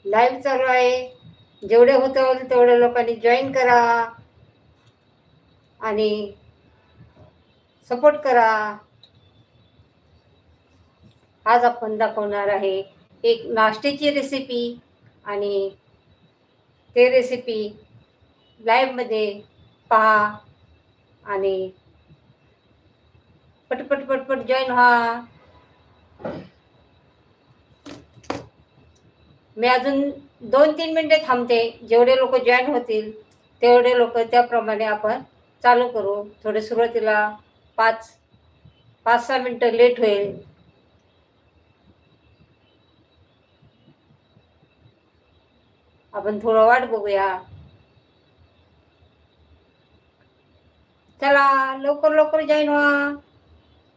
Live चालू आहे. जेवढे होतं तेवढ्या लोकांनी जॉईन करा आणि सपोर्ट करा. आज आपण दाखवणार आहे एक नाश्त्याची रेसिपी आणि ते रेसिपी लाईव्ह मध्ये पहा आणि पटपट पटपट जॉईन व्हा. मी अजून 2-3 मिनिटे थांबते. जेवढे लोक जॉईन होतील तेवढे लोक त्याप्रमाणे आपण चालू करू. थोडे सुरुवातीला 5-6 मिनिटं लेट होईल. आपण थोडं वाट बघूया. चला लवकर लवकर जॉईन व्हा.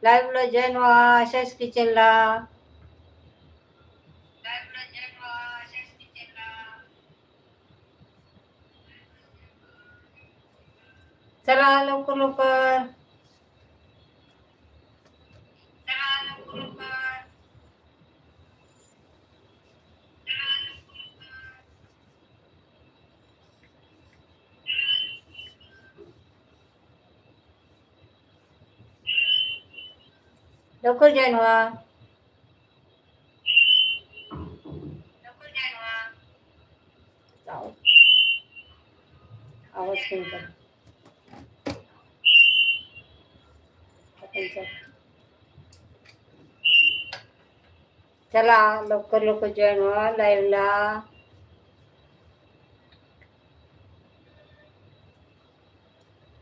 लाईव्हला जॉईन व्हा. आशाच किचनला चला लवकर लवकर. लवकर जॉईन व्हा. आवाज कमी कर. चला लवकर लवकर जॉईन व्हा लाईव्हला.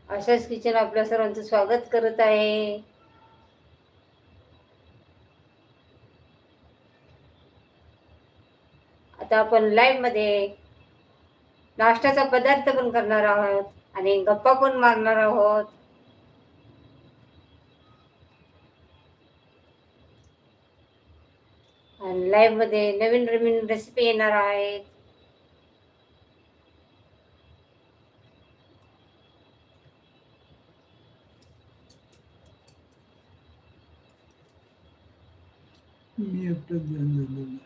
आशाच किचन आपल्या सर्वांचं स्वागत करत आहे. आता आपण लाईव्ह मध्ये नाश्त्याचा पदार्थ पण करणार आहोत आणि गप्पा पण मारणार आहोत. आणि लाईव्ह मध्ये नवीन नवीन रेसिपी येणार आहेत. मी एकटं ध्यान झालेलं.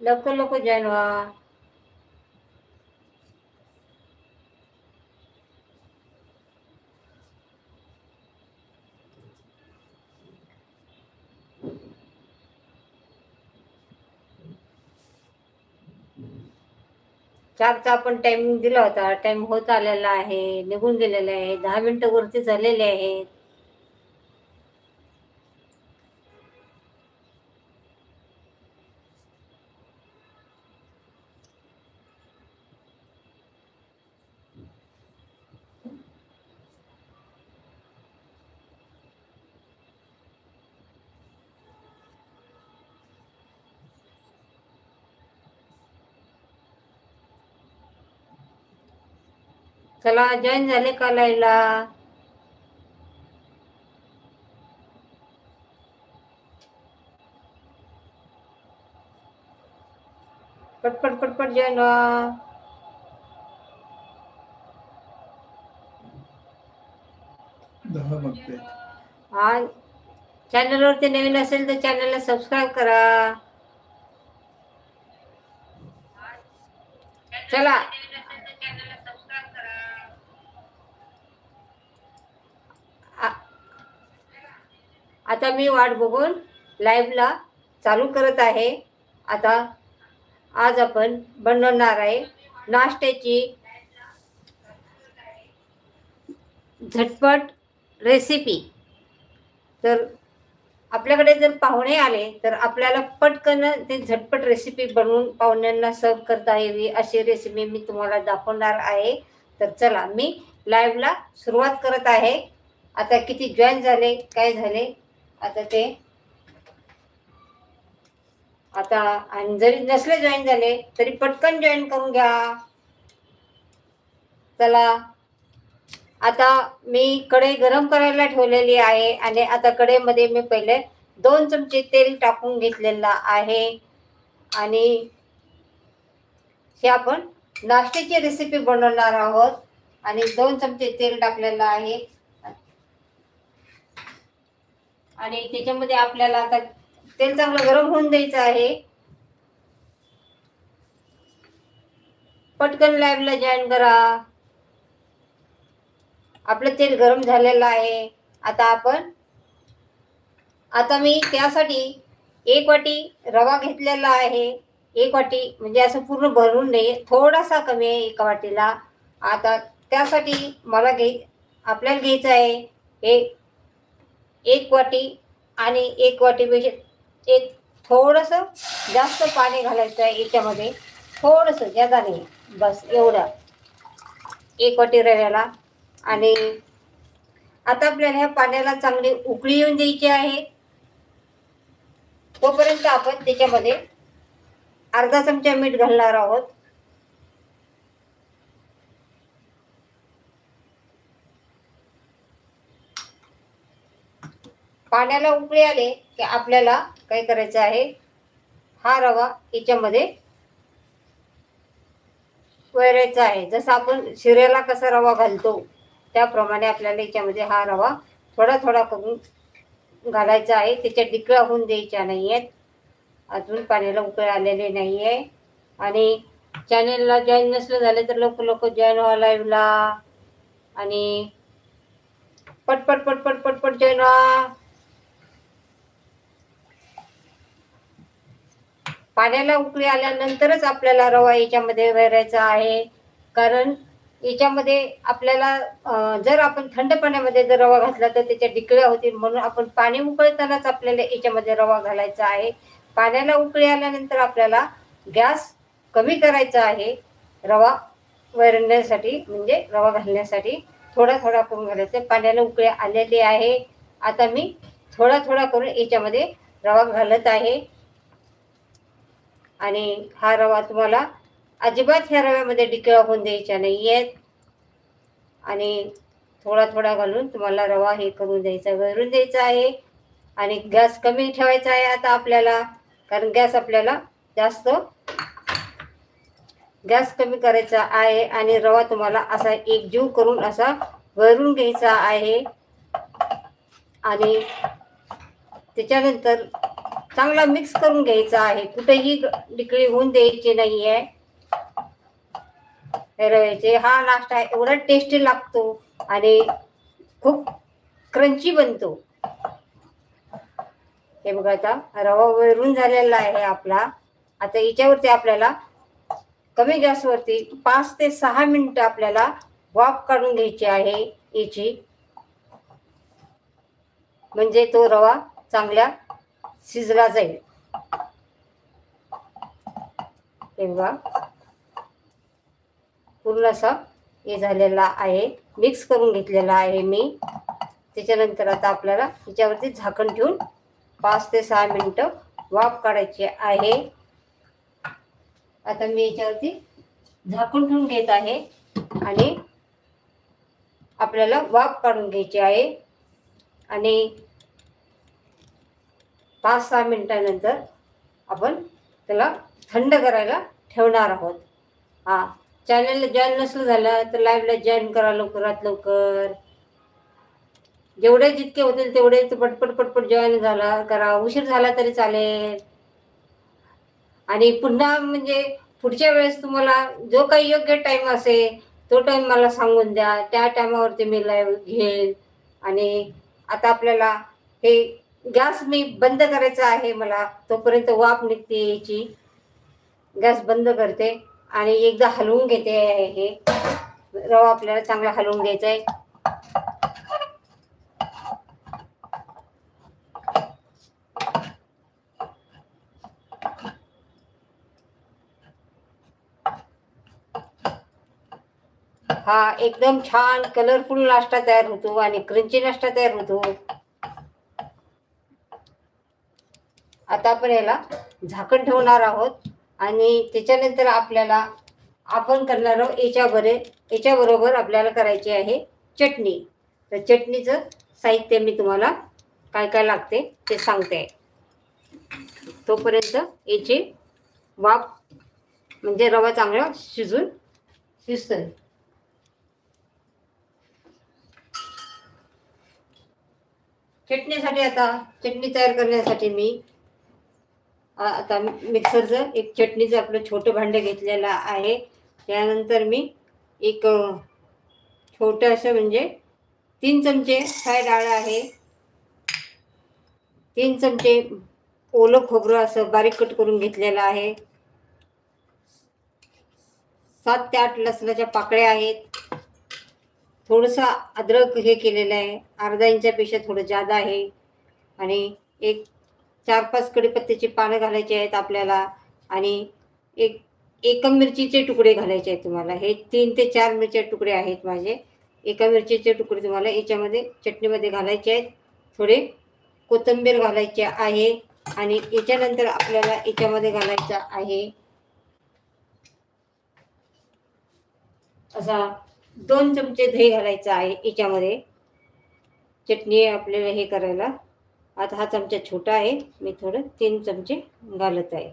लवकर लवकर जॉईन व्हा. चारचा आपण टाइमिंग दिला होता. टाइम होत आलेला आहे, निघून गेलेला आहे. 10 मिनिटं वरती झालेले आहेत. चला जॉईन झाले का लाईव्हला? पटपट पटपट जॉईन व्हा. हा चॅनलवरती नवीन असेल तर चॅनलला सबस्क्राईब करा. चला आता मी वाट बघून लाईव्हला चालू करत आहे. आता आज आपण बनवणार आहे नाश्त्याची झटपट रेसिपी. तर आपल्याकडे जर पाहुणे आले तर आपल्याला पटकन ते झटपट रेसिपी बनवून पाहुण्यांना सर्व करता यावी अशी रेसिपी मी तुम्हाला दाखवणार आहे. तर चला मी लाईव्हला सुरुवात करत आहे. आता किती जॉईन झाले काय झाले आता ते आता आणि जरी नसले जॉईन झाले तरी पटकन जॉईन करून घ्या. चला आता मी कढई गरम करायला ठेवलेली आहे आणि आता कढईमध्ये मी पहिले 2 चमचे तेल टाकून घेतलेला आहे. आणि हे आपण नाश्त्याची रेसिपी बनवणार आहोत. आणि 2 चमचे तेल टाकलेलं आहे. आणि त्याच्यामध्ये आपल्याला आता तेल चांगलं गरम होऊन द्यायचं आहे. पटकन लाईव्हला जॉईन करा. आपलं तेल गरम झालेलं आहे. आता मी त्यासाठी 1 वाटी रवा घेतलेला आहे. 1 वाटी म्हणजे असं पूर्ण भरून नाही, थोडासा कमी आहे 1 वाटीला. आता त्यासाठी आपल्याला घ्यायचं आहे हे 1 वाटी आणि 1 वाटीपेक्षा एक थोडंसं जास्त पाणी घालायचं आहे याच्यामध्ये. थोडंसं, जादा नाही, बस एवढं 1 वाटी रव्याला. आणि आता आपल्याला ह्या पाण्याला चांगली उकळी येऊन द्यायची आहे. तोपर्यंत आपण त्याच्यामध्ये अर्धा चमचा मीठ घालणार आहोत. पाण्याला उकळी आले की आपल्याला काय करायचं आहे, हा रवा याच्यामध्ये वैरायचा आहे. जसं आपण शिऱ्याला कसा रवा घालतो त्याप्रमाणे आपल्याला याच्यामध्ये हा रवा थोडा थोडा करून घालायचा आहे. त्याच्या डिकळा होऊन द्यायच्या नाही आहेत. अजून पाण्याला उकळी आलेली नाही आहे. आणि चॅनेलला जॉईन नसलं झालं तर लवकर लवकर जॉईन व्हा लाईव्हला. आणि पटपट पटपट पटपट जॉईन व्हा. पाण्याला उकळी आल्यानंतरच आपल्याला रवा याच्यामध्ये वैरायचा आहे. कारण याच्यामध्ये आपल्याला जर आपण थंड पाण्यामध्ये जर रवा घातला तर त्याच्या डिकळ्या होतील. म्हणून आपण पाणी उकळतानाच आपल्याला याच्यामध्ये रवा घालायचा आहे. पाण्याला उकळी आल्यानंतर आपल्याला गॅस कमी करायचा आहे. रवा वैरण्यासाठी म्हणजे रवा घालण्यासाठी थोडा थोडा करून घालायचा. पाण्याला उकळी आलेली आहे. आता मी थोडा थोडा करून याच्यामध्ये रवा घालत आहे. आणि हा रवा तुम्हाला अजिबात ह्या रव्यामध्ये डिकळा होऊन द्यायच्या नाही आहेत. आणि थोडा थोडा घालून तुम्हाला रवा हे करून द्यायचा, वरून द्यायचा आहे. आणि गॅस कमी ठेवायचा आहे आता आपल्याला, कारण गॅस कमी करायचा आहे. आणि रवा तुम्हाला असा एकजीव करून असा वरून घ्यायचा आहे. आणि त्याच्यानंतर चांगला मिक्स करून घ्यायचा आहे. कुठेही डिकळी होऊन द्यायची नाही आहे रव्याचे. हा नाश्ता एवढा टेस्टी लागतो आणि खूप क्रंची बनतो. हे बघा, आता रवा वरून झालेला आहे आपला. आता याच्यावरती आपल्याला कमी गॅसवरती 5 ते 6 मिनिटं आपल्याला वाफ काढून घ्यायची आहे याची. म्हणजे तो रवा चांगला शिजला जाईल. हे बघा, पूर्ण असा हे झालेला आहे. मिक्स करून घेतलेला आहे मी. त्याच्यानंतर आता आपल्याला याच्यावरती झाकण ठेवून 5 ते 6 मिनिटं वाफ काढायची आहे. आता मी याच्यावरती झाकून ठेवून घेत आहे आणि आपल्याला वाफ काढून घ्यायची आहे. आणि 5-6 मिनिटानंतर आपण त्याला थंड करायला ठेवणार आहोत. चॅनलला जॉईन नसलं झालं तर लाईव्हला जॉईन करा लवकरात लवकर. जेवढे जितके होतील तेवढे पटपट पटपट जॉईन करा. उशीर झाला तरी चालेल. आणि पुन्हा म्हणजे पुढच्या वेळेस तुम्हाला जो काही योग्य टाईम असेल तो टाईम मला सांगून द्या. त्या टायमावरती मी लाईव्ह घेईल. आणि आता आपल्याला हे गॅस मी बंद करायचा आहे. मला तोपर्यंत वाफ निघते याची. गॅस बंद करते आणि एकदा हलवून घेते. हे रवा आपल्याला चांगला हलवून घ्यायचा आहे. हा एकदम छान कलरफुल नाश्ता तयार होतो आणि क्रंची नाश्ता तयार होतो. आता आपण याला झाकण ठेवणार आहोत. आणि त्याच्यानंतर आपल्याला आपण करणार आहोत याच्याबरोबर आपल्याला करायची आहे चटणी. तर चटणीचं साहित्य मी तुम्हाला काय काय लागते ते सांगते. तोपर्यंत याची वाफ म्हणजे रवा चांगला शिजतोय. चटणीसाठी आता चटणी तयार करण्यासाठी मी आता मिक्सरचं एक चटणीचं आपलं छोटं भांडं घेतलेलं आहे. त्यानंतर मी एक छोटं असं म्हणजे 3 चमचे फ्राय डाळ आहे. 3 चमचे ओलं खोबरं असं बारीक कट करून घेतलेलं आहे. 7 ते 8 लसणाच्या पाकळ्या आहेत. थोडंसं अद्रक हे केलेलं आहे. अर्धा इंचापेक्षा थोडं जादा आहे. आणि एक 4-5 कढीपत्त्याची पानं घालायची आहेत आपल्याला. आणि एका मिरचीचे तुकडे घालायचे आहेत तुम्हाला. हे 3 ते 4 मिरच्या तुकडे आहेत माझे. एका मिरचीचे तुकडे तुम्हाला याच्यामध्ये चटणीमध्ये घालायचे आहेत. थोडे कोथिंबीर घालायचे आहे. आणि याच्यानंतर आपल्याला याच्यामध्ये घालायचं आहे असा 2 चमचे दही घालायचं आहे याच्यामध्ये. चटणी आपल्याला हे करायला. आता हा चमचा छोटा आहे. मी थोडं 3 चमचे घालत आहे.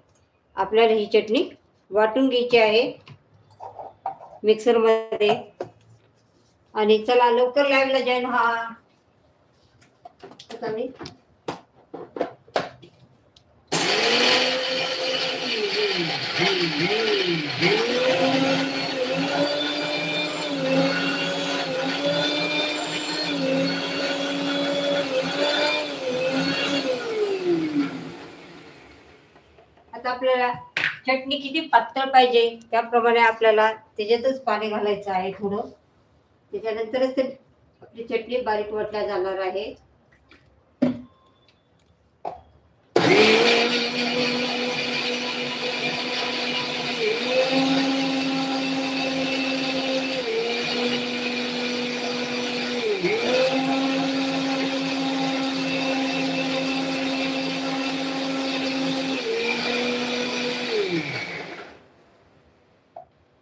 आपल्याला ही चटणी वाटून घ्यायची आहे मिक्सरमध्ये. आणि चला लवकर लाईव्हला जॉईन व्हा. आता मी आता आपल्याला चटणी किती पातळ पाहिजे त्याप्रमाणे आपल्याला त्याच्यातच पाणी घालायचं आहे थोडं. त्याच्यानंतरच ते आपली चटणी बारीक वाटल्या जाणार आहे.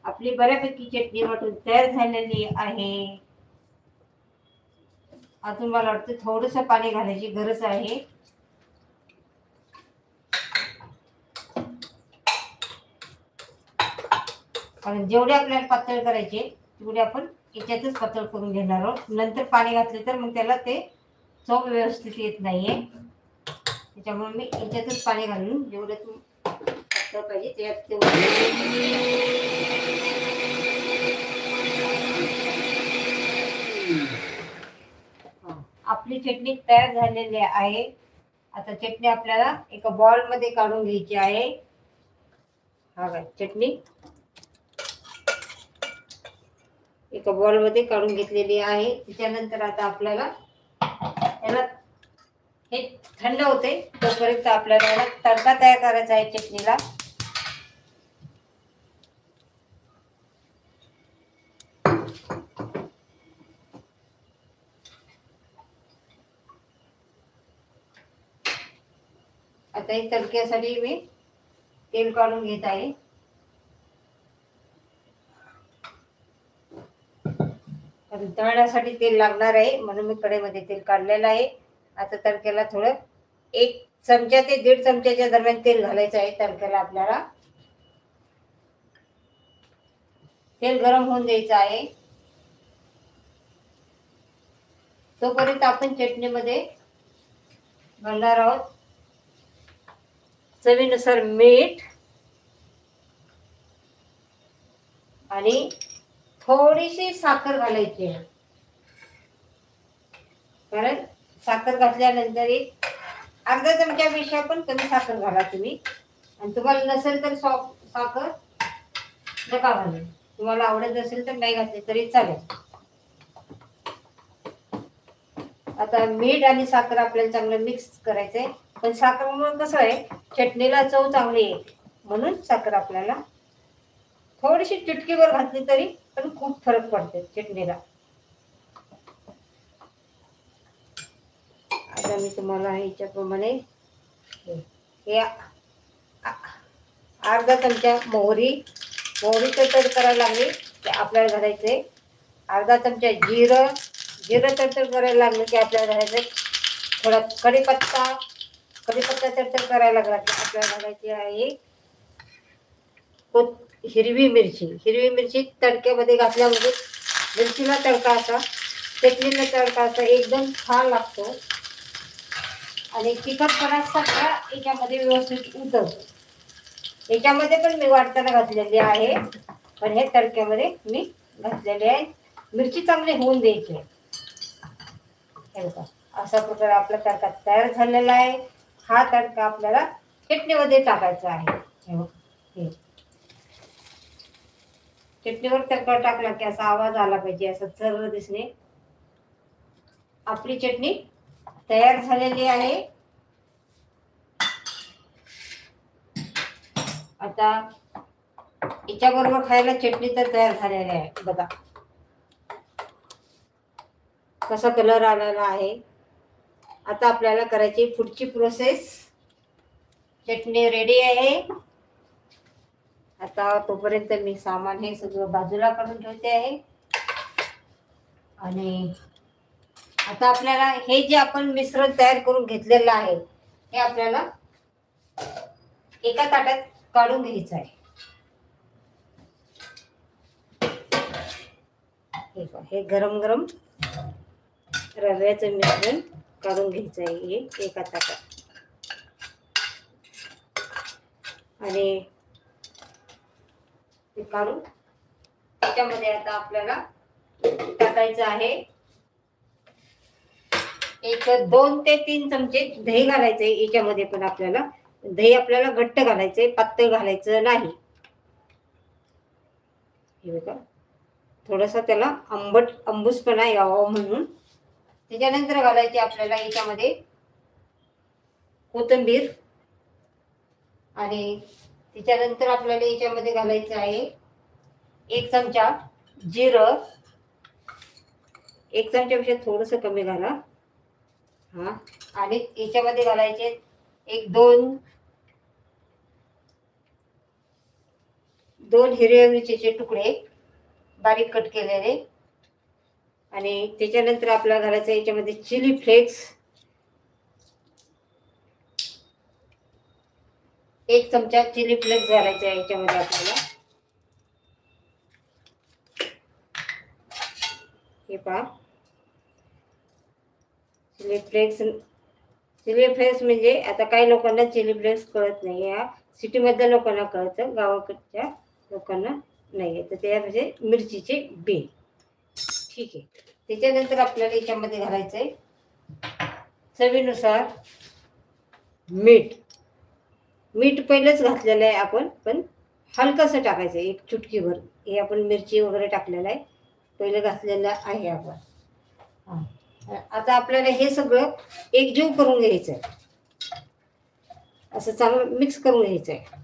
आपली बऱ्यापैकी चटणी वाटून तयार झालेली आहे. अजून मला वाटतं थोडंसं पाणी घालायची गरज आहे. कारण जेवढे आपल्याला पातळ करायचे तेवढे आपण याच्यातच पातळ करून घेणार आहोत. नंतर पाणी घातले तर मग त्याला ते चव व्यवस्थित येत नाहीये. त्याच्यामुळे मी याच्यातच पाणी घालून जेवढं पातळ पाहिजे त्यात आपली चटणी तयार झालेली आहे. आता चटणी आपल्याला एका बॉल मध्ये काढून घ्यायची आहे. हा काय चटणी एका बॉल मध्ये काढून घेतलेली आहे. त्याच्यानंतर आता आपल्याला याला हे थंड होते तोपर्यंत आपल्याला याला तडका तयार करायचा आहे चटणीला. आता हे तडक्यासाठी मी तेल काढून घेत आहे. तळण्यासाठी तेल लागणार आहे म्हणून मी कढईमध्ये तेल काढलेलं आहे. आता तडक्याला थोडं 1 चमचा ते 1.5 चमच्याच्या दरम्यान तेल घालायचं आहे. तडक्याला आपल्याला तेल गरम होऊन द्यायचं आहे. तोपर्यंत आपण चटणीमध्ये घालणार आहोत चवीनुसार मीठ आणि थोडीशी साखर घालायची आहे. कारण साखर घातल्यानंतर एक अर्धा चमच्यापेक्षा पण कमी साखर घाला तुम्ही. आणि तुम्हाला नसेल तर साखर नका घालू. तुम्हाला आवडत असेल तर नाही घातली तरी चालेल. आता मीठ आणि साखर आपल्याला चांगलं मिक्स करायचंय. पण साखरेमुळे कसं आहे चटणीला चव चांगली येते म्हणून साखर आपल्याला थोडीशी चुटकीभर घातली तरी पण खूप फरक पडते चटणीला. आता मी तुम्हाला ह्याच्याप्रमाणे हे अर्धा चमचा मोहरीचं तड करायला लागली ते आपल्याला घालायचे. अर्धा चमचा जिरं तडतड करायला लागलं की आपल्याला घालायचं. थोडा कढीपत्ता तडतड करायला लागला की आपल्याला घालायची आहे हिरवी मिरची तडक्यामध्ये घातल्यामध्ये मिरचीला तडका असा चटणीला तडका असा एकदम छान लागतो. आणि तिखटपणा सगळा याच्यामध्ये व्यवस्थित उतरतो. याच्यामध्ये पण मी वाटताना घातलेली आहे, पण हे तडक्यामध्ये मी घातलेले आहे. मिरची चांगली होऊन द्यायची. हे बघा, असा प्रकार आपला तडका तयार झालेला आहे. हा तडका आपल्याला चटणीमध्ये टाकायचा आहे. हे बघा, हे चटणीवर तडका टाकला की असा आवाज आला पाहिजे, असं चर्र दिसणे. आपली चटणी तयार झालेली आहे. आता याच्याबरोबर खायला चटणी तर तयार झालेली आहे. बघा कसा कलर आलेला आहे. आता आपल्याला करायची पुढची प्रोसेस. चटणी रेडी आहे. आता तोपर्यंत मी सामान हे सगळं बाजूला काढून ठेवते आहे. आणि आता आपल्याला हे जे आपण मिश्रण तयार करून घेतलेलं आहे, हे आपल्याला एका ताटात काढून घ्यायचं आहे. हे गरम गरम रव्याचं मिश्रण काढून घ्यायचं आहे हे एका ताटात. आणि ते काढून त्याच्यामध्ये आता आपल्याला टाकायचं आहे एक 2 ते 3 चमचे दही घालायचे. याच्यामध्ये पण आपल्याला दही आपल्याला घट्ट घालायचंय, पातळ घालायचं नाही. हे बघा, थोडासा त्याला आंबूसपणा यावं म्हणून. त्याच्यानंतर घालायचे आपल्याला याच्यामध्ये कोथिंबीर. आणि त्याच्यानंतर आपल्याला याच्यामध्ये घालायचं आहे 1 चमचा जिरं. 1 चमच्यापेक्षा थोडंसं कमी घाला. हा, आणि याच्यामध्ये घालायचे 2 हिरव्या मिरचीचे तुकडे बारीक कट केलेले. आणि त्याच्यानंतर आपल्याला घालायचं याच्यामध्ये चिली फ्लेक्स 1 चमचा चिली फ्लेक्स घालायचा आहे याच्यामध्ये आपल्याला. हे पहा, चिली फ्लेक्स म्हणजे आता काही लोकांना चिली फ्लेक्स कळत नाही. या सिटीमधल्या लोकांना कळतं, गावाकडच्या लोकांना नाही. तर त्या म्हणजे मिरचीचे बी. ठीक आहे. त्याच्यानंतर आपल्याला याच्यामध्ये घालायचं आहे चवीनुसार मीठ. मीठ पहिलेच घातलेलं आहे आपण, पण हलकंसं टाकायचं आहे, 1 चुटकीभर. हे आपण मिरची वगैरे टाकलेलं आहे, पहिलं घातलेलं आहे आपण. आता आपल्याला हे सगळं एकजीव करून घ्यायचं आहे. असं चांगलं मिक्स करून घ्यायचं आहे.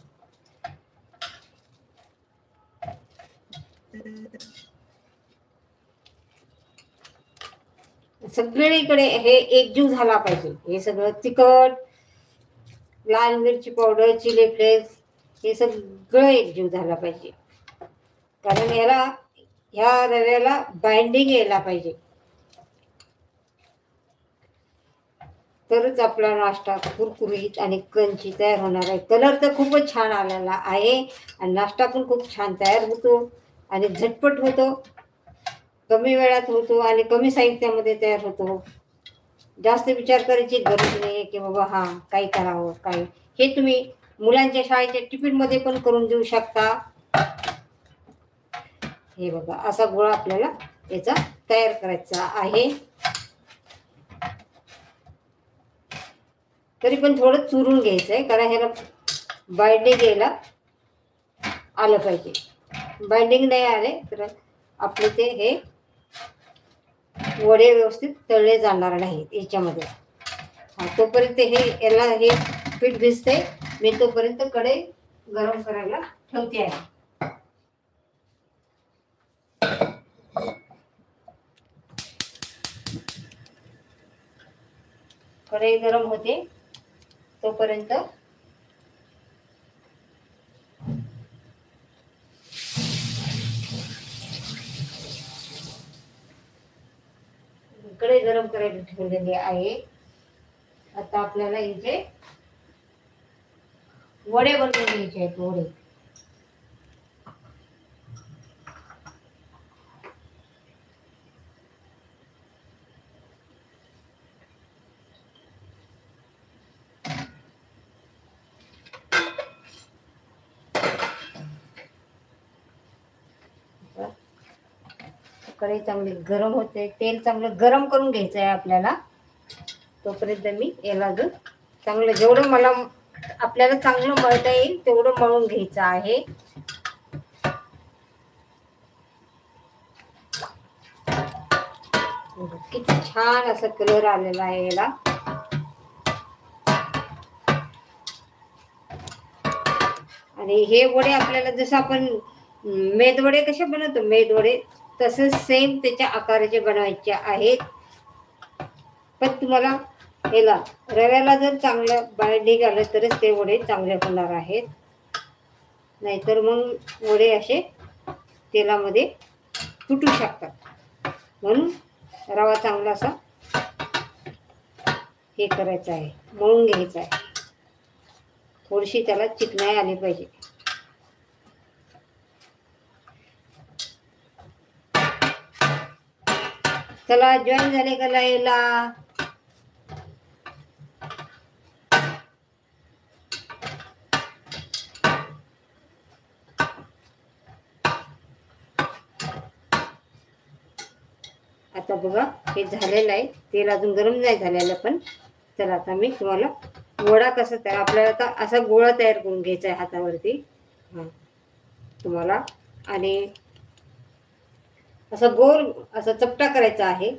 सगळीकडे हे एकजीव झाला पाहिजे. हे सगळं तिखट, लाल मिरची पावडर, चिली फ्लेक्स हे सगळं एकजीव झाला पाहिजे. कारण ह्या रव्याला बाइंडिंग यायला पाहिजे, तरच आपला नाश्ता कुरकुरीत आणि क्रंची तयार होणार आहे. कलर तर खूपच छान आलेला आहे आणि नाश्ता पण खूप छान तयार होतो आणि झटपट होतो, कमी वेळात होतो आणि कमी साहित्यामध्ये तयार होतो. जास्त विचार करायची गरज नाही की बाबा काही करावं काय. हे तुम्ही मुलांच्या शाळेच्या टिफिनमध्ये पण करून देऊ शकता. हे बघा, असा गोळा आपल्याला याचा तयार करायचा आहे. तरी पण थोडं चुरून घ्यायचं आहे, कारण ह्याला बाइंडिंग यायला आलं पाहिजे. बाइंडिंग नाही आले तर आपले ते हे वडे व्यवस्थित तळले जाणार नाहीत याच्यामध्ये. तोपर्यंत याला हे पीठ भिजते. मी तोपर्यंत कढई गरम करायला ठेवते आहे. कढई गरम होते तोपर्यंत कढई गरम करायला ठेवलेली आहे. आता आपल्याला इथे वडे बनवून घ्यायचे आहेत. वडे कढई चांगली गरम होते, तेल चांगलं गरम करून घ्यायचं आहे आपल्याला. तोपर्यंत मी याला अजून चांगलं जेवढं मला आपल्याला चांगलं मळता येईल तेवढं मळून घ्यायचं आहे. किती छान असा कलर आलेला आहे याला. आणि हे वडे आपल्याला जसं आपण मेदवडे कसे बनवतो, मेदवडे तसं सेम त्याच्या आकाराचे बनवायचे आहेत. पण तुम्हाला याला रव्याला जर चांगलं बाइंडिंग आलं तरच ते वडे चांगले होणार आहेत, नाहीतर मग वडे असे तेलामध्ये तुटू शकतात. म्हणून रवा चांगला असा हे करायचा आहे, मळून घ्यायचा आहे. थोडीशी त्याला चिकनाई आली पाहिजे. चला जॉईन झाले का लाईव्हला? आता बघा हे झालेलं आहे, तेल अजून गरम नाही झालेलं. पण चला आता मी तुम्हाला वडा कसा तयार, आपल्याला आता असा गोळा तयार करून घ्यायचा आहे हातावरती तुम्हाला, आणि असा गोल असा चपटा करायचा आहे.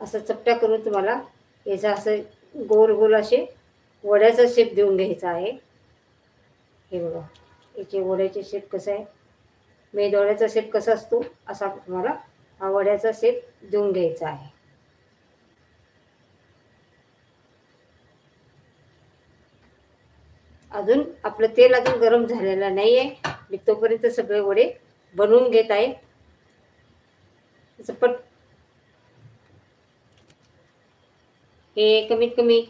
असं चपटा करून तुम्हाला याचा असं गोल गोल असे वड्याचा शेप देऊन घ्यायचा आहे. हे बघा याचे वड्याचे शेप कसं आहे, मेदवड्याचा शेप कसा असतो असा तुम्हाला हा वड्याचा शेप देऊन घ्यायचा आहे. अजून आपलं तेल अजून गरम झालेलं नाहीये, मी तोपर्यंत सगळे वडे बनवून घेत आहे. पट हे कमीत कमी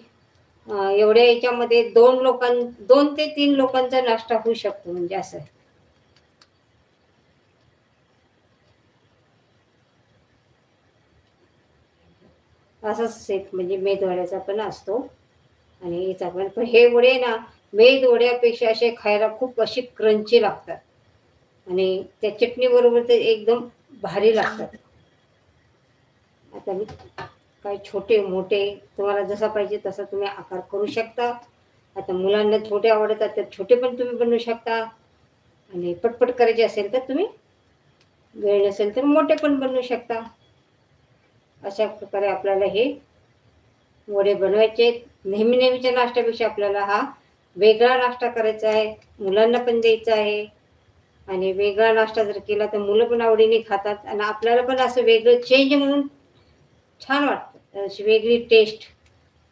एवढ्या याच्यामध्ये 2 ते 3 लोकांचा नाश्ता होऊ शकतो, म्हणजे असं. असाच शेप म्हणजे मेदवड्याचा पण असतो. आणि याचा पण हे वडे ना मेदवड्यापेक्षा असे खायला खूप अशी क्रंची लागतात, आणि त्या चटणी बरोबर ते एकदम भारी लागतात. आता मी काही छोटे मोठे तुम्हाला जसा पाहिजे तसा तुम्ही आकार करू शकता. आता मुलांना छोटे आवडतात तर छोटे पण तुम्ही बनवू शकता, आणि पटपट करायचे असेल तर तुम्ही, वेळ नसेल तर मोठे पण बनवू शकता. अशा प्रकारे आपल्याला हे वडे बनवायचे. नेहमी नेहमीच्या नाश्त्यापेक्षा आपल्याला हा वेगळा नाश्ता करायचा आहे, मुलांना पण द्यायचा आहे. आणि वेगळा नाश्ता जर केला तर मुलं पण आवडीने खातात, आणि आपल्याला पण असं वेगळं चेंज म्हणून छान वाटतं. अशी वेगळी टेस्ट.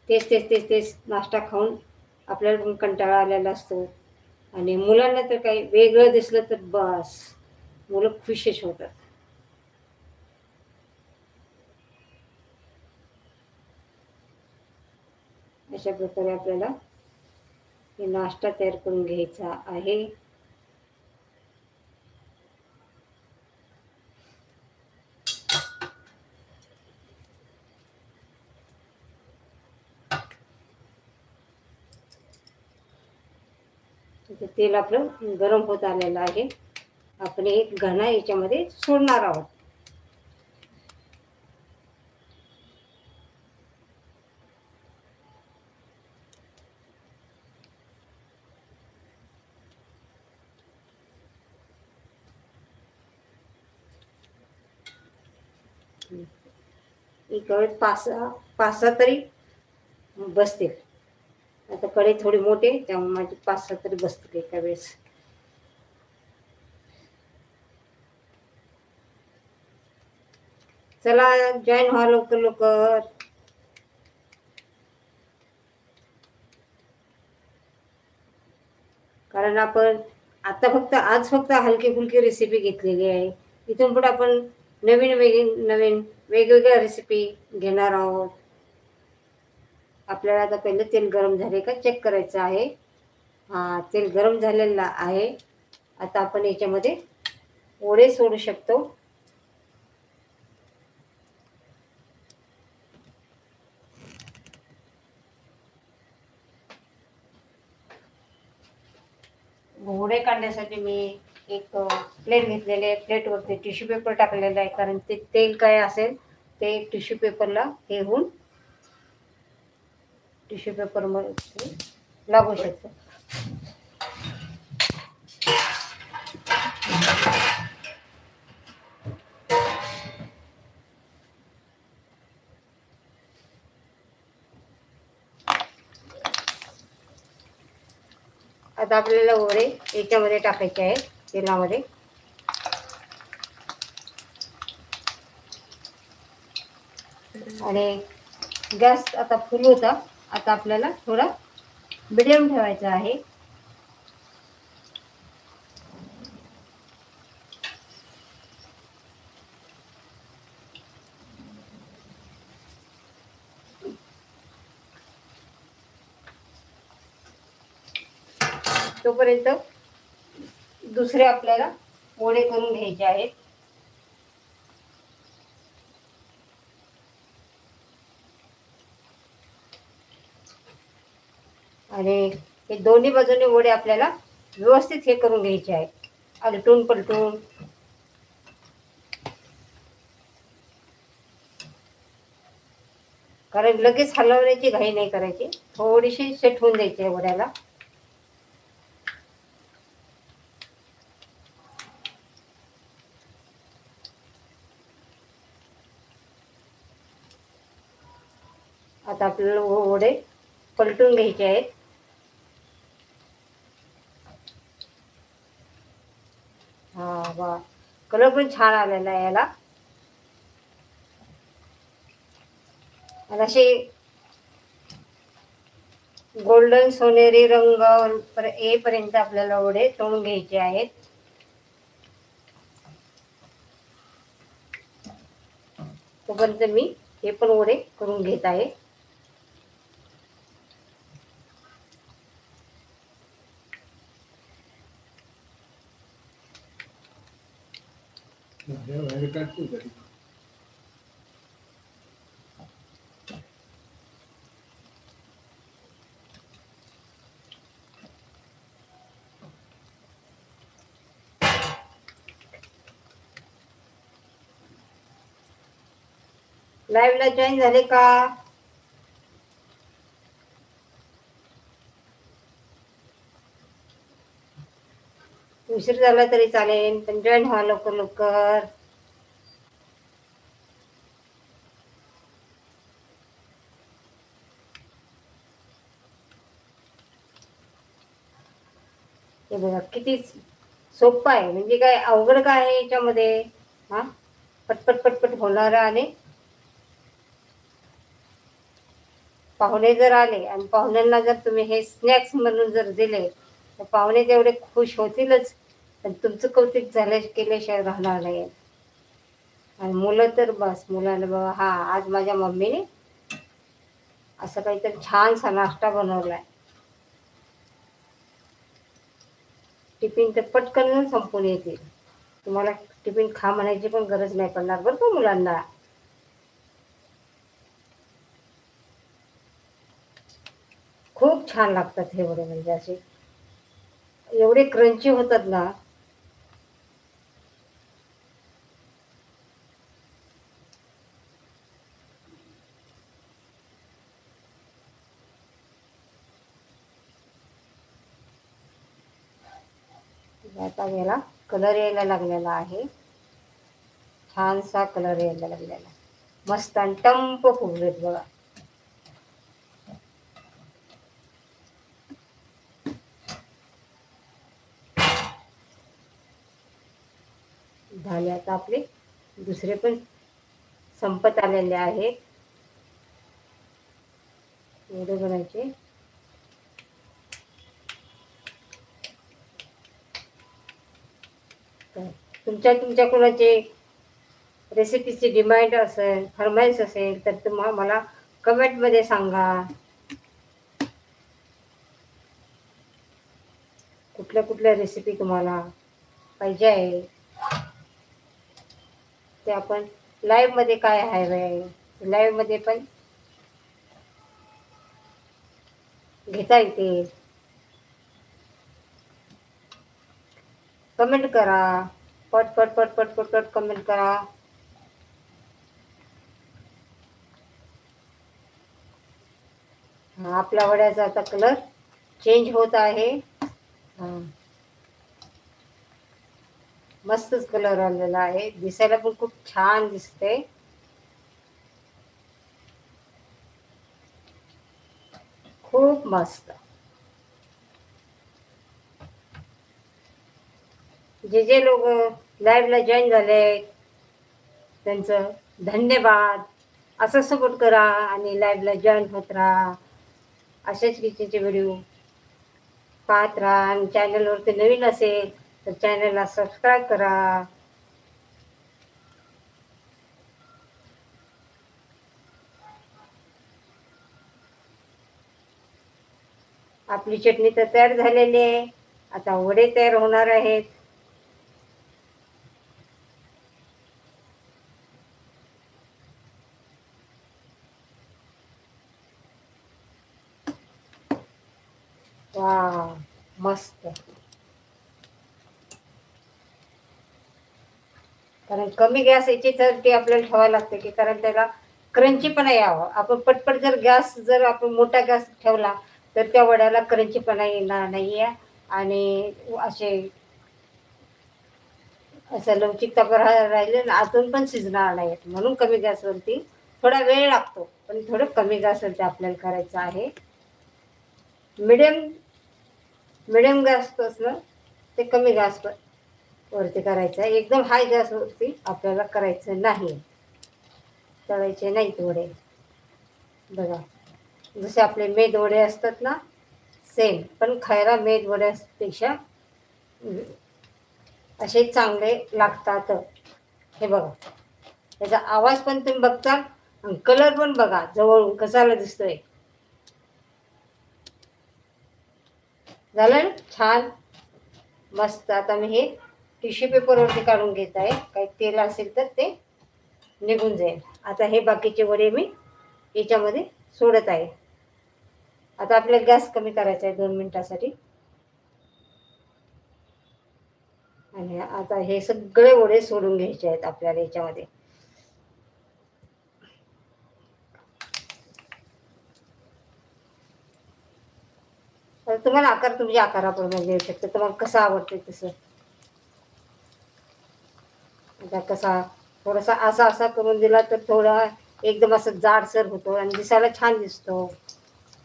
तेच तेच तेच तेच नाश्ता खाऊन आपल्याला पण कंटाळा आलेला असतो, आणि मुलांना तर काही वेगळं दिसलं तर बस मुलं खुशच होतात. अशा प्रकारे आपल्याला हे नाश्ता तयार करून घ्यायचा आहे. तेल आपलं गरम होत आलेलं आहे. आपण एक घणा याच्यामध्ये सोडणार आहोत. एक वेळेस 5-6 तरी बसतील. आता कढई थोडी मोठी आहे त्यामुळे माझी 5-6 तरी बसतील एका वेळेस. चला जॉईन व्हा लवकर लवकर. कारण आपण आता आज फक्त हलकी फुलकी रेसिपी घेतलेली आहे. इथून पुढे आपण नवीन वेगवेगळ्या रेसिपी घेणार आहोत. आपल्याला आता पहिले तेल गरम झाले का चेक करायचं आहे. हा तेल गरम झालेलं आहे. आता आपण याच्यामध्ये वडे सोडू शकतो. वडे वडे काढण्यासाठी मी एक प्लेट घेतलेली आहे. प्लेटवरती टिश्यू पेपर टाकलेला आहे, कारण ते तेल काय असेल ते टिश्यू पेपरला हे होऊन टिश्यू पेपरमध्ये लागू शकतं. आता आपल्याला वडे याच्यामध्ये टाकायचे आहेत तेलामध्ये. आणि गॅस आता फुल होता. आता आपल्याला थोडा मिडियम ठेवायचा आहे. तोपर्यंत दुसरे आपल्याला वडे करून घ्यायचे आहेत. आणि हे दोन्ही बाजूने वडे आपल्याला व्यवस्थित हे करून घ्यायचे आहेत, आलटून पलटून. कारण लगेच हलवण्याची घाई नाही करायची, थोडीशी सेट होऊन द्यायची आहे वड्याला. आता आपल्याला वडे पलटून घ्यायचे आहेत. हा वा, कलर पण छान आलेला आहे याला. आणि असे गोल्डन सोनेरी रंग येईपर्यंत आपल्याला वडे तळून घ्यायचे आहेत. तोपर्यंत मी हे पण वडे करून घेत आहे. बाहेर काढतो घरी. लाईव्हला जॉईन झाले का? उशीर झाला तरी चालेल, पण जॉईन व्हा लवकर लवकर. हे बघा किती सोपं आहे. म्हणजे काय अवघड काय आहे याच्यामध्ये? हा, पटपट पटपट होणार. आणि पाहुणे जर आले आणि पाहुण्यांना जर तुम्ही हे स्नॅक्स म्हणून जर दिले तर पाहुणे तेवढे खुश होतीलच, पण तुमचं कौतुक झाल्या केल्याशिवाय राहणार नाही. आणि मुलं तर बस, मुलांना बाबा हा आज माझ्या मम्मीने असं काहीतरी छानसा नाश्ता बनवलाय. टिफिन तर पटकन संपून येते. तुम्हाला टिफिन खा म्हणायची पण गरज नाही पडणार बरं का मुलांना. खूप छान लागतात हे वडे. म्हणजे असे एवढे क्रंची होतात ना. आता याला कलर यायला लागलेला आहे, छानसा कलर यायला लागलेला. मस्त आणि टंप फुगलेत बघा. झाले आता आपले दुसरे पण संपत आलेले आहेत वडे बनायचे. तुमच्या कोणाचे रेसिपीची डिमांड असेल, फरमाईश असेल तर तुम्हाला मला कमेंटमध्ये सांगा. कुठल्या कुठल्या रेसिपी तुम्हाला पाहिजे आहे ते आपण लाईव्ह मध्ये काय आहे लाईव्ह मध्ये पण घेता येते. कमेंट करा, पट पट पट पट पट पट कमेंट करा. आपल्या वड्याचा आता कलर चेंज होत आहे. मस्तच कलर आलेला आहे, दिसायला पण खूप छान दिसते. खूप मस्त. जे जे लोक लाईव्हला जॉईन झाले त्यांचं धन्यवाद. असं सपोर्ट करा आणि लाईव्हला जॉईन होत राहा. असेच कितीचे व्हिडिओ पाहत राहा. आणि चॅनलवरती नवीन असेल तर चॅनलला सबस्क्राईब करा. आपली चटणी तर तयार झालेली आहे. आता वडे तयार होणार आहेत. वा मस्त. कारण कमी गॅस याच्यासाठी आपल्याला ठेवावं लागतं की कारण त्याला क्रंचीपणा यावं. आपण पटपट जर आपण मोठा गॅस ठेवला तर त्या वड्याला क्रंचीपणा येणार नाही आहे आणि असं लवचिकता राहिले ना आतून पण शिजणार नाही. म्हणून कमी गॅसवरती थोडा वेळ लागतो, पण थोडं कमी गॅसवरती आपल्याला करायचं आहे. मिडियम गॅस असणं ते कमी गॅसवर वरती करायचं आहे. एकदम हाय गॅसवरती आपल्याला करायचं नाही, तळायचे नाहीत वडे. बघा जसे आपले मेद वडे असतात ना सेम, पण खायला मेद वड्यापेक्षा असे चांगले लागतात. हे बघा त्याचा आवाज पण तुम्ही बघता आणि कलर पण बघा जवळून कसाला दिसतोय. झालं ना छान मस्त. आता मी हे टिश्यू पेपरवरती काढून घेत आहे. काही तेल असेल तर ते निघून जाईल. आता हे बाकीचे वडे मी याच्यामध्ये सोडत आहे. आता आपल्याला गॅस कमी करायचा आहे 2 मिनिटासाठी. आणि आता हे सगळे वडे सोडून घ्यायचे आहेत आपल्याला याच्यामध्ये. तुम्हाला आकार तुमच्या आकाराप्रमाणे देऊ शकता, तुम्हाला कसं आवडते तसं. आता कसा थोडासा असा करून दिला तर थोडा एकदम असं जाडसर होतो आणि दिसायला छान दिसतो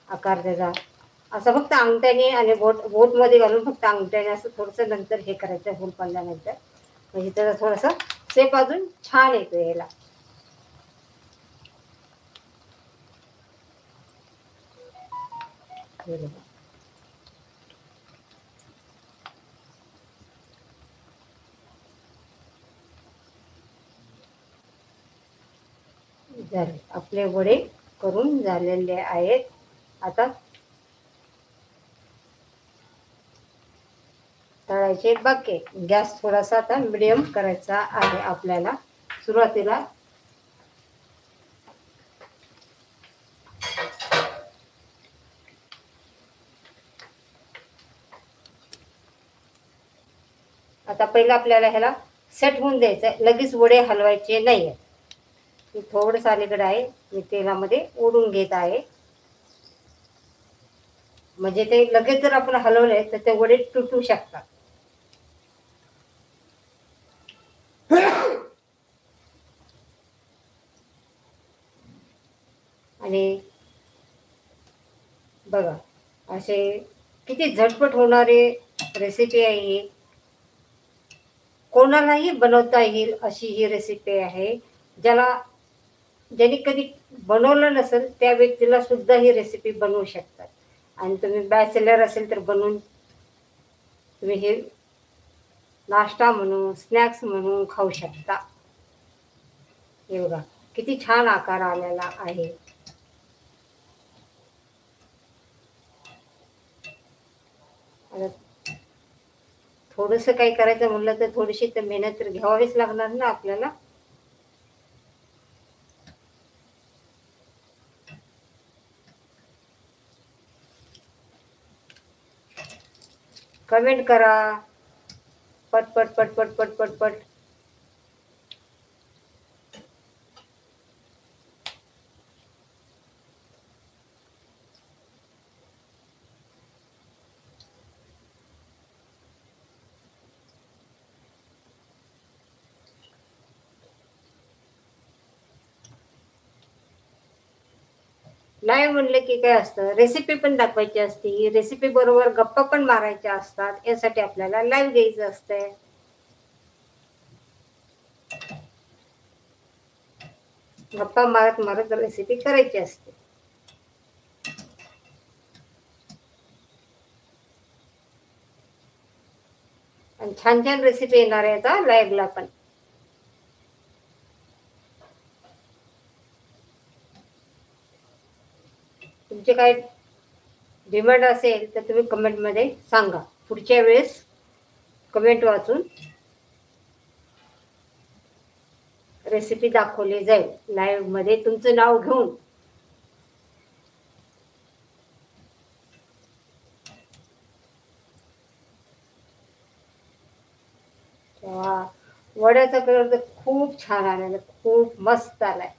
आकार त्याचा. असं फक्त अंगठ्याने आणि बोटमध्ये घालून फक्त अंगठ्याने असं थोडंसं नंतर हे करायचं होल पाडल्यानंतर, म्हणजे त्याचा थोडासा शेप अजून छान येतो याला. झाले आपले वडे करून झालेले आहेत. आता तळायचे बाकी. गॅस थोडासा आता मिडियम करायचा आहे आपल्याला सुरुवातीला. आता पहिलं आपल्याला ह्याला सेट होऊन द्यायचं, लगेच वडे हलवायचे नाही आहेत. मी थोडंसं अलीकडे आहे, मी तेलामध्ये ओढून घेत आहे. म्हणजे ते लगेच जर आपण हलवले तर ते वडे तुटू शकतात. आणि बघा असे किती झटपट होणारे रेसिपी आहे ही. कोणालाही बनवता येईल अशी ही रेसिपी आहे. ज्यांनी कधी बनवलं नसेल त्या व्यक्तीला सुद्धा ही रेसिपी बनवू शकतात. आणि तुम्ही बॅचलर असेल तर बनवून तुम्ही हे नाश्ता म्हणून स्नॅक्स म्हणून खाऊ शकता. हे बघा किती छान आकार आलेला आहे. थोडंसं काही करायचं म्हणलं तर थोडीशी तर मेहनत तर घ्यावीच लागणार ना आपल्याला. कमेंट करा, पट पट पट पट पट पट पट. लाईव्ह म्हणले की काय असतं, रेसिपी पण दाखवायची असते, रेसिपी बरोबर गप्पा पण मारायच्या असतात. यासाठी आपल्याला लाईव्ह घ्यायचं असतंय. गप्पा मारत मारत रेसिपी करायची असते. आणि छान छान रेसिपी येणार आहे आता लाईव्हला पण. तुमचे काय डिमांड असेल तर तुम्ही कमेंटमध्ये सांगा. पुढच्या वेळेस कमेंट वाचून रेसिपी दाखवली जाईल लाईव्ह मध्ये तुमचं नाव घेऊन. तेव्हा वड्याचा कलर तर खूप छान आलेला, खूप मस्त आलाय.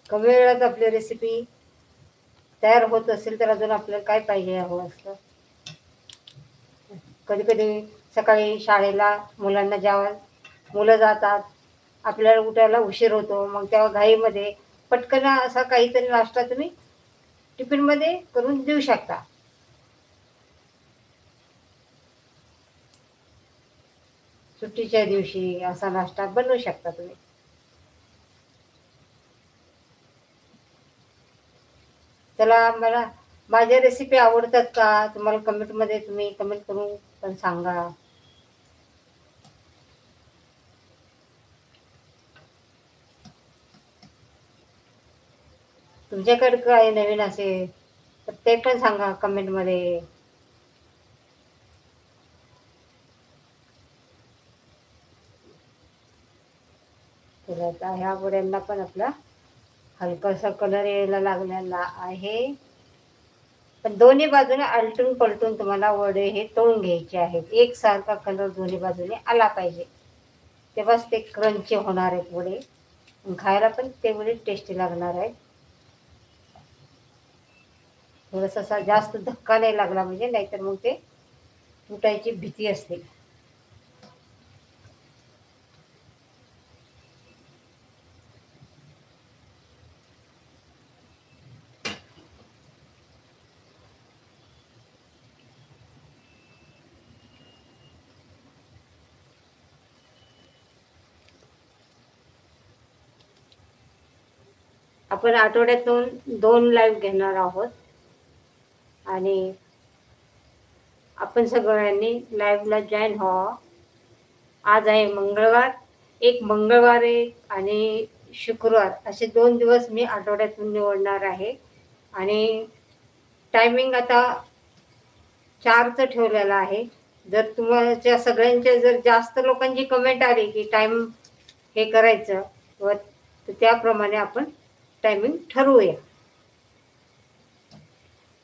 कमी वेळात आपली रेसिपी तयार होत असेल तर अजून आपल्याला काय पाहिजे हवं असतं. कधी कधी सकाळी शाळेला मुलांना जेव्हा मुलं जातात, आपल्याला उठायला उशीर होतो, मग तेव्हा घाईमध्ये पटकन असा काहीतरी नाश्ता तुम्ही टिफिनमध्ये करून देऊ शकता. सुट्टीच्या दिवशी असा नाश्ता बनवू शकता तुम्ही. चला, मला माझ्या रेसिपी आवडतात का तुम्हाला कमेंटमध्ये तुम्ही कमेंट करून पण सांगा. तुमच्याकडे काय नवीन असेल तर ते पण सांगा कमेंटमध्ये. तर आता ह्या वड्यांना पण आपला हलकासा कलर यायला लागलेला आहे. पण दोन्ही बाजूने आलटून पलटून तुम्हाला वडे हे तळून घ्यायचे आहेत. एकसारखा कलर दोन्ही बाजूने आला पाहिजे, तेव्हाच ते क्रंची होणार आहेत वडे. खायला पण तेवढे टेस्टी लागणार आहे. थोडासा असा जास्त धक्का नाही लागला म्हणजे, नाहीतर मग ते तुटायची भीती असते. आपण आठवड्यातून 2 लाईव्ह घेणार आहोत आणि आपण सगळ्यांनी लाईव्हला जॉईन व्हावं. आज आहे मंगळवार, एक मंगळवार एक आणि शुक्रवार असे 2 दिवस मी आठवड्यातून निवडणार आहे. आणि टायमिंग आता 4चं ठेवलेलं आहे. जर तुमच्या सगळ्यांच्या जर जास्त लोकांची कमेंट आली की टाइम हे करायचं व तर त्याप्रमाणे आपण टायमिंग ठरवूया.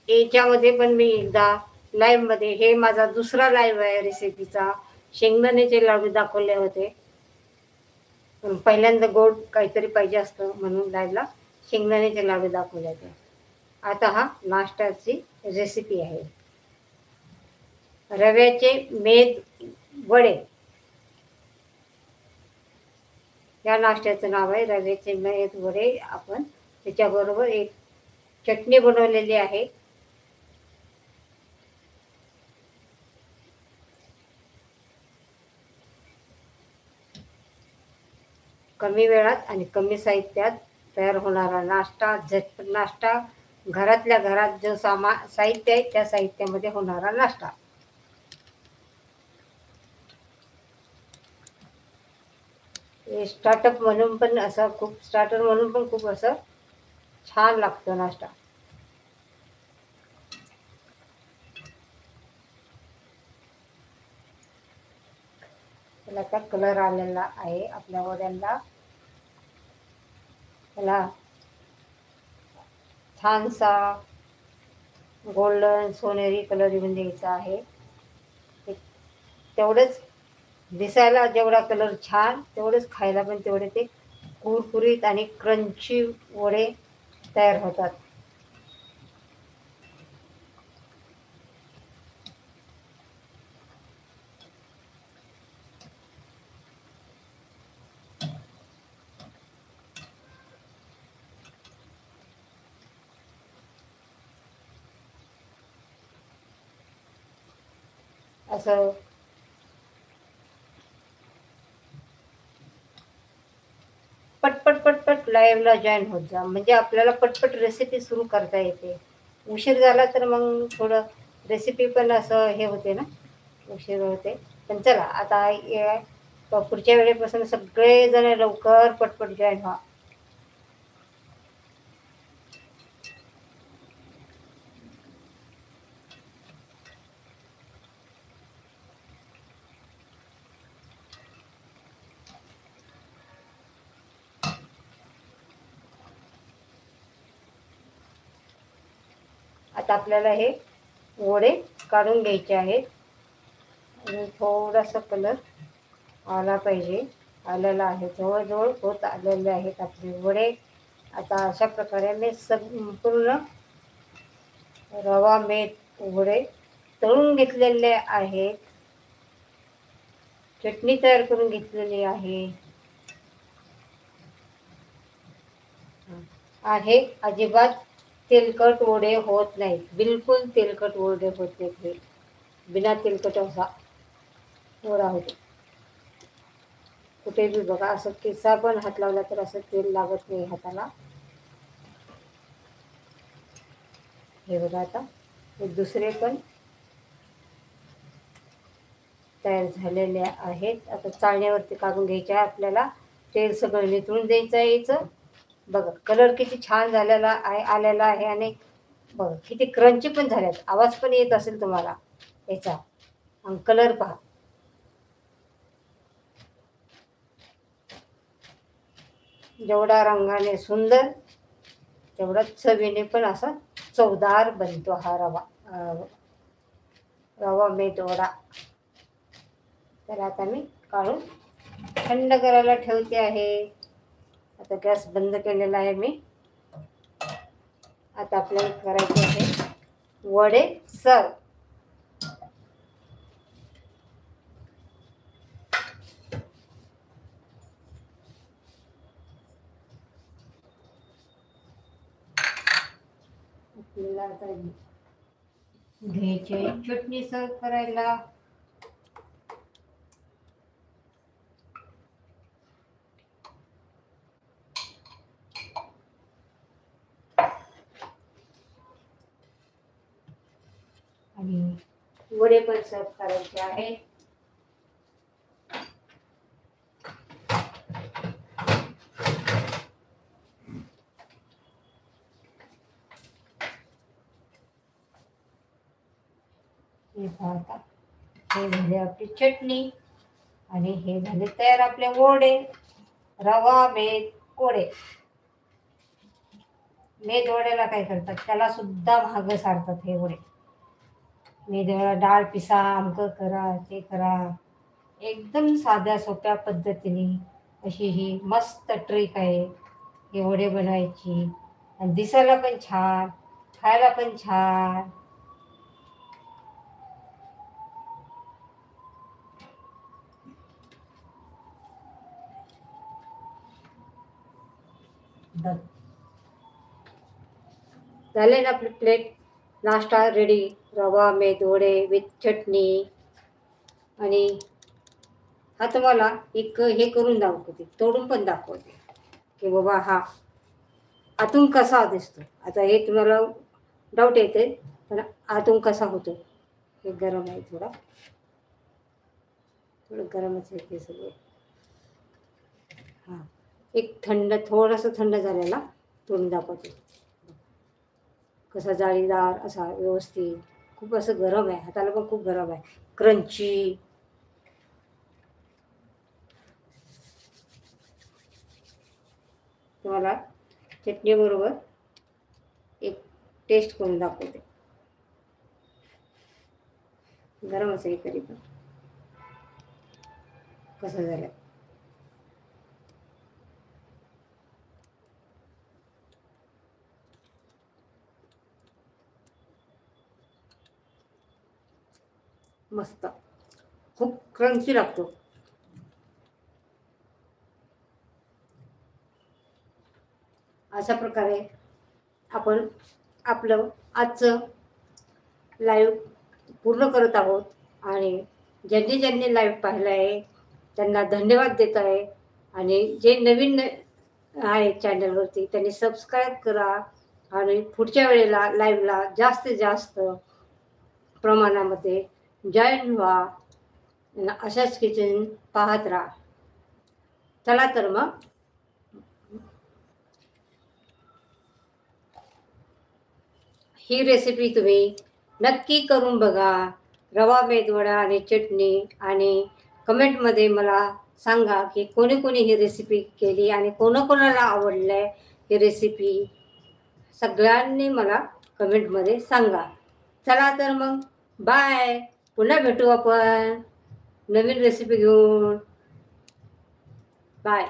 याच्यामध्ये पण मी एकदा लाईव्ह मध्ये, हे माझा दुसरा लाईव्ह आहे रेसिपीचा, शेंगदाण्याचे लाडू दाखवले होते. पण पहिल्यांदा गोड काहीतरी पाहिजे असतं म्हणून लाईव्हला शेंगदाण्याचे लाडू दाखवले होते. आता हा नाश्त्याची रेसिपी आहे. रव्याचे मेद वडे, या नाश्त्याचं नाव आहे रव्याचे मेद वडे. आपण त्याच्याबरोबर एक चटणी बनवलेली आहे. कमी वेळात आणि कमी साहित्यात तयार होणारा नाश्ता, झटपट नाश्ता, घरातल्या घरात जो साहित्य आहे त्या साहित्यामध्ये होणारा नाश्ता. स्टार्टअप म्हणून पण असं खूप, स्टार्टर म्हणून पण खूप असं छान लागतो नाश्ता. त्याला आता कलर आलेला आहे आपल्या वड्यांना. त्याला छानसा गोल्डन सोनेरी कलर येऊन द्यायचा आहे. तेवढंच दिसायला जेवढा कलर छान, तेवढंच खायला पण तेवढे ते कुरकुरीत आणि क्रंची वडे तयार होतात. असं पटपट पटपट लाईव्हला जॉईन होत जा, म्हणजे आपल्याला पटपट रेसिपी सुरू करता येते. उशीर झाला तर मग थोडं रेसिपी पण असं हे होते ना, उशीर होते. पण चला आता पुढच्या वेळेपासून सगळेजण लवकर पटपट जॉईन व्हा. आता आपल्याला हे वडे काढून घ्यायचे आहेत. आणि थोडासा कलर आला पाहिजे, आलेला आहे, जवळजवळ होत आलेले आहेत आपले वडे. आता अशा प्रकारे मी संपूर्ण रवा मेट वडे तळून घेतलेले आहेत. चटणी तयार करून घेतलेली आहे. अजिबात तेलकट वडे होत नाहीत, बिलकुल तेलकट वडे होत नाहीत. बिना तेलकट असा वडा होतो. कुठे बी बघा, असं केसा पण हात लावला तर असं तेल लागत नाही हाताला. हे बघा, आता हे दुसरे पण तयार झालेले आहेत. आता चाळणीवरती काढून घ्यायचे आहे आपल्याला. तेल सगळं निथळून द्यायचं यायचं. बघा कलर किती छान झालेला आहे, आलेला आहे. आणि बघा किती क्रंची पण झाल्यात, आवाज पण येत असेल तुम्हाला याचा. आणि कलर पहा, जेवढा रंगाने सुंदर तेवढा चवीने पण असा चवदार बनतो हा रवा मेट वडा. तर आता मी काढून थंड करायला ठेवते आहे. आता गॅस बंद केलेला आहे मी. आता आपल्याला करायचे आहे वडे सर्व. आपल्याला आता घ्यायचे चटणी सर्व करायला. आणि वडे पण सर्व करायचे आहेत. हे पाहता, हे झाले आपली चटणी आणि हे झाले तयार आपले वडे, रवा मेद वडे. मेद वड्याला काय करतात, त्याला सुद्धा भाग सारतात हे वडे. मेद वडा डाळ पिसा, अमकं करा, ते करा. एकदम साध्या सोप्या पद्धतीने अशी ही मस्त ट्रिक आहे हे वडे बनवायची. आणि दिसायला पण छान, खायला पण छान. झाले ना आपली प्लेट नाश्ता रेडी. रवा मेद वडे विथ चटणी. आणि हा तुम्हाला एक हे करून दाखवते, तोडून पण दाखवते की बाबा हा आतून कसा दिसतो. आता हे तुम्हाला डाऊट येते, पण आतून कसा होतो. हे गरम आहे, थोडं गरमच आहे ते सगळे. हां, एक थोडंसं थंड झालेला तोडून दाखवते. कसा जाळीदार असा व्यवस्थित. खूप असं गरम आहे, हाताला पण खूप गरम आहे. क्रंची. तुम्हाला चटणी बरोबर एक टेस्ट करून दाखवते. गरमच आहे तरी पण. कसं झालं मस्त, खूप क्रंची लागतो. अशा प्रकारे आपण आपलं आजचं लाईव्ह पूर्ण करत आहोत आणि ज्यांनी ज्यांनी लाईव्ह पाहिलं आहे त्यांना धन्यवाद देत आहे. आणि जे नवीन आहे चॅनलवरती त्यांनी सबस्क्राईब करा आणि पुढच्या वेळेला लाईव्हला जास्तीत जास्त प्रमाणामध्ये जॉईन व्हा. अशाच किचन पाहत राहा. चला तर मग ही रेसिपी तुम्ही नक्की करून बघा. रवा मेदवडा आणि चटणी, आणि कमेंटमध्ये मला सांगा की कोणी कोणी ही रेसिपी केली आणि कोणाकोणाला आवडलंय ही रेसिपी. सगळ्यांनी मला कमेंटमध्ये सांगा. चला तर मग बाय. पुन्हा भेटू आपण नवीन रेसिपी घेऊन. बाय.